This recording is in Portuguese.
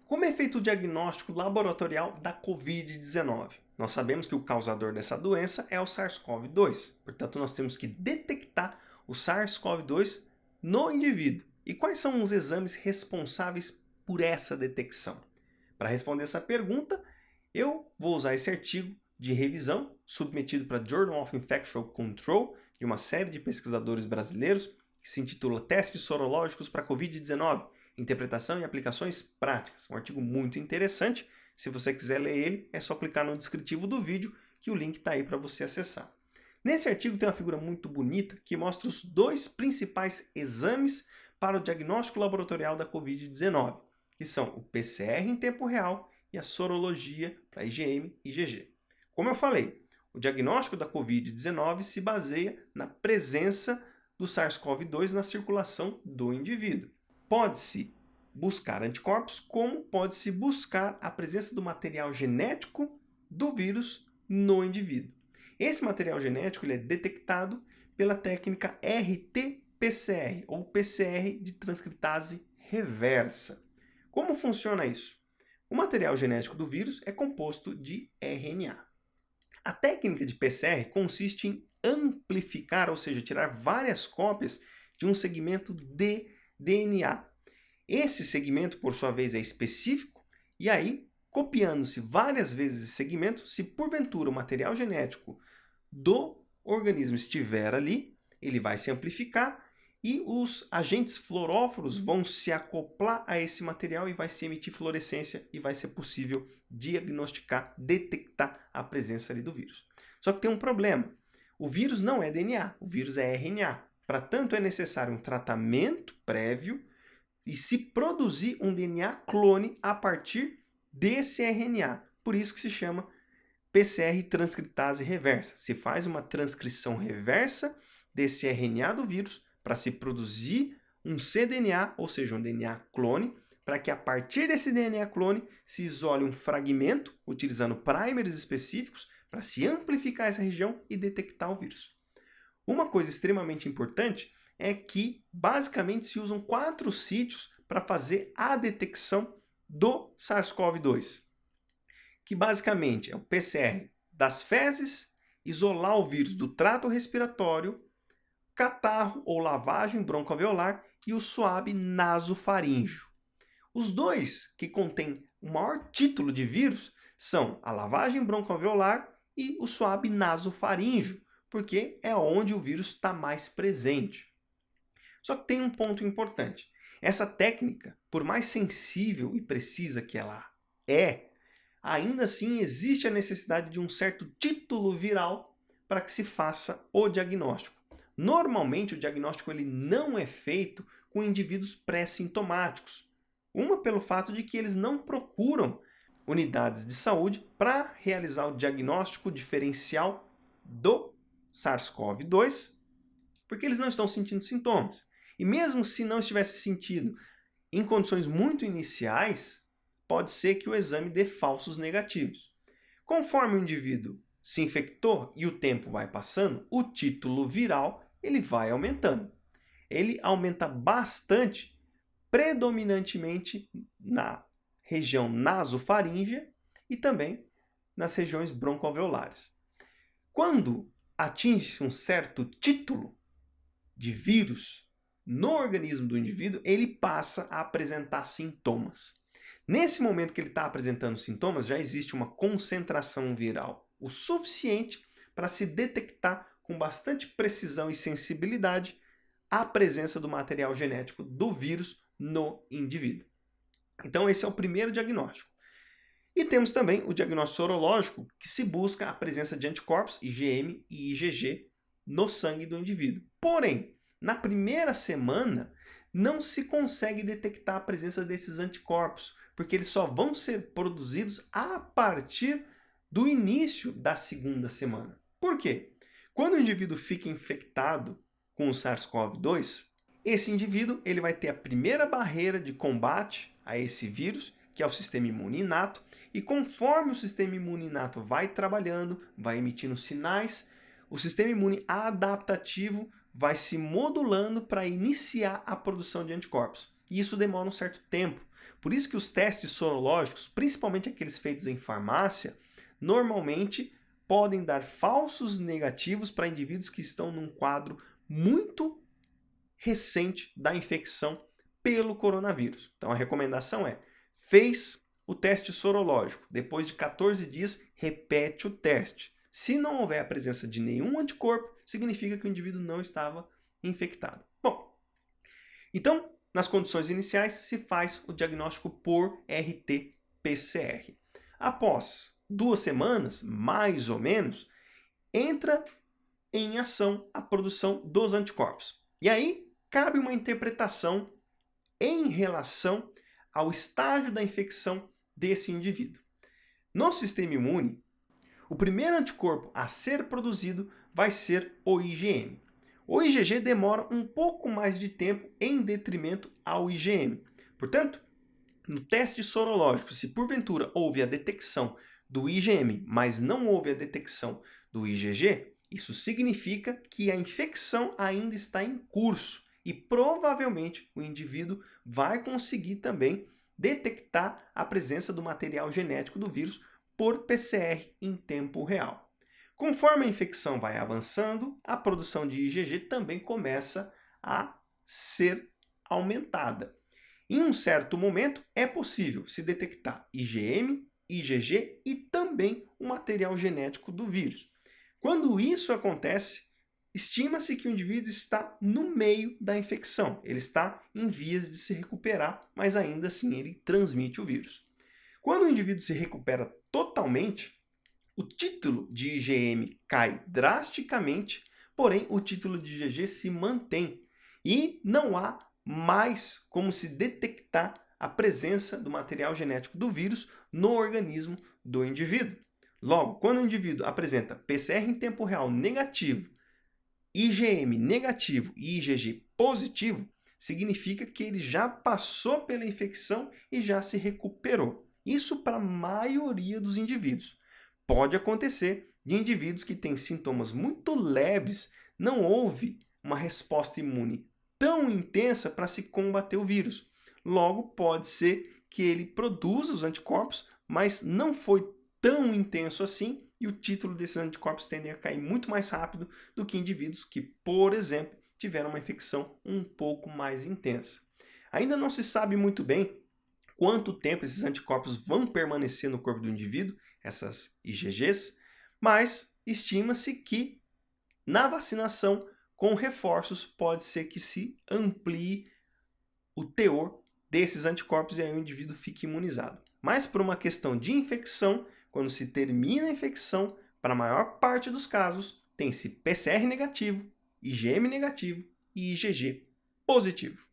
Como é feito o diagnóstico laboratorial da Covid-19? Nós sabemos que o causador dessa doença é o SARS-CoV-2. Portanto, nós temos que detectar o SARS-CoV-2 no indivíduo. E quais são os exames responsáveis por essa detecção? Para responder essa pergunta, eu vou usar esse artigo de revisão submetido para Journal of Infectious Control de uma série de pesquisadores brasileiros que se intitula Testes Sorológicos para Covid-19, Interpretação e Aplicações Práticas. Um artigo muito interessante. Se você quiser ler ele, é só clicar no descritivo do vídeo que o link está aí para você acessar. Nesse artigo tem uma figura muito bonita que mostra os dois principais exames para o diagnóstico laboratorial da Covid-19, que são o PCR em tempo real e a sorologia para IgM e IgG. Como eu falei, o diagnóstico da Covid-19 se baseia na presença do SARS-CoV-2 na circulação do indivíduo. Pode-se buscar anticorpos, como pode-se buscar a presença do material genético do vírus no indivíduo. Esse material genético ele é detectado pela técnica RT-PCR, ou PCR de transcriptase reversa. Como funciona isso? O material genético do vírus é composto de RNA. A técnica de PCR consiste em amplificar, ou seja, tirar várias cópias de um segmento de DNA. Esse segmento, por sua vez, é específico e aí, copiando-se várias vezes esse segmento, se porventura o material genético do organismo estiver ali, ele vai se amplificar e os agentes fluoróforos vão se acoplar a esse material e vai se emitir fluorescência e vai ser possível diagnosticar, detectar a presença ali do vírus. Só que tem um problema. O vírus não é DNA, o vírus é RNA. Para tanto, é necessário um tratamento prévio e se produzir um DNA clone a partir desse RNA. Por isso que se chama PCR transcriptase reversa. Se faz uma transcrição reversa desse RNA do vírus para se produzir um cDNA, ou seja, um DNA clone, para que a partir desse DNA clone se isole um fragmento, utilizando primers específicos, para se amplificar essa região e detectar o vírus. Uma coisa extremamente importante é que, basicamente, se usam 4 sítios para fazer a detecção do SARS-CoV-2, que basicamente é o PCR das fezes, isolar o vírus do trato respiratório, catarro ou lavagem broncoalveolar e o suave nasofaríngeo. Os dois que contêm o maior título de vírus são a lavagem broncoalveolar e o suave nasofaríngeo, porque é onde o vírus está mais presente. Só que tem um ponto importante. Essa técnica, por mais sensível e precisa que ela é, ainda assim existe a necessidade de um certo título viral para que se faça o diagnóstico. Normalmente o diagnóstico ele não é feito com indivíduos pré-sintomáticos. Uma pelo fato de que eles não procuram unidades de saúde para realizar o diagnóstico diferencial do SARS-CoV-2, porque eles não estão sentindo sintomas. E mesmo se não estivesse sentindo em condições muito iniciais, pode ser que o exame dê falsos negativos. Conforme o indivíduo se infectou e o tempo vai passando, o título viral ele vai aumentando. Ele aumenta bastante, predominantemente na região nasofaríngea e também nas regiões broncoalveolares. Quando atinge um certo título de vírus no organismo do indivíduo, ele passa a apresentar sintomas. Nesse momento que ele está apresentando sintomas, já existe uma concentração viral o suficiente para se detectar com bastante precisão e sensibilidade a presença do material genético do vírus no indivíduo. Então esse é o primeiro diagnóstico. E temos também o diagnóstico sorológico, que se busca a presença de anticorpos IgM e IgG no sangue do indivíduo. Porém, na primeira semana, não se consegue detectar a presença desses anticorpos, porque eles só vão ser produzidos a partir do início da segunda semana. Por quê? Quando o indivíduo fica infectado com o SARS-CoV-2, esse indivíduo ele vai ter a primeira barreira de combate a esse vírus, que é o sistema imune inato, e conforme o sistema imune inato vai trabalhando, vai emitindo sinais, o sistema imune adaptativo vai se modulando para iniciar a produção de anticorpos. E isso demora um certo tempo, Por isso que os testes sorológicos, principalmente aqueles feitos em farmácia, normalmente podem dar falsos negativos para indivíduos que estão num quadro muito recente da infecção pelo coronavírus. Então a recomendação é: fez o teste sorológico, depois de 14 dias, repete o teste. Se não houver a presença de nenhum anticorpo, significa que o indivíduo não estava infectado. Bom, então, nas condições iniciais, se faz o diagnóstico por RT-PCR. Após 2 semanas, mais ou menos, entra em ação a produção dos anticorpos. E aí, cabe uma interpretação em relação ao estágio da infecção desse indivíduo. No sistema imune, o primeiro anticorpo a ser produzido vai ser o IgM. O IgG demora um pouco mais de tempo em detrimento ao IgM. Portanto, no teste sorológico, se porventura houve a detecção do IgM, mas não houve a detecção do IgG, isso significa que a infecção ainda está em curso e provavelmente o indivíduo vai conseguir também detectar a presença do material genético do vírus por PCR em tempo real. Conforme a infecção vai avançando, a produção de IgG também começa a ser aumentada. Em um certo momento, é possível se detectar IgM, IgG e também o material genético do vírus. Quando isso acontece, estima-se que o indivíduo está no meio da infecção. Ele está em vias de se recuperar, mas ainda assim ele transmite o vírus. Quando o indivíduo se recupera totalmente, o título de IgM cai drasticamente, porém o título de IgG se mantém e não há mais como se detectar a presença do material genético do vírus no organismo do indivíduo. Logo, quando o indivíduo apresenta PCR em tempo real negativo, IgM negativo e IgG positivo, significa que ele já passou pela infecção e já se recuperou. Isso para a maioria dos indivíduos. Pode acontecer de indivíduos que têm sintomas muito leves, não houve uma resposta imune tão intensa para se combater o vírus. Logo, pode ser que ele produza os anticorpos, mas não foi tão intenso assim, e o título desses anticorpos tendem a cair muito mais rápido do que indivíduos que, por exemplo, tiveram uma infecção um pouco mais intensa. Ainda não se sabe muito bem quanto tempo esses anticorpos vão permanecer no corpo do indivíduo, essas IgGs, mas estima-se que na vacinação com reforços pode ser que se amplie o teor desses anticorpos e aí o indivíduo fique imunizado. Mas por uma questão de infecção, quando se termina a infecção, para a maior parte dos casos, tem-se PCR negativo, IgM negativo e IgG positivo.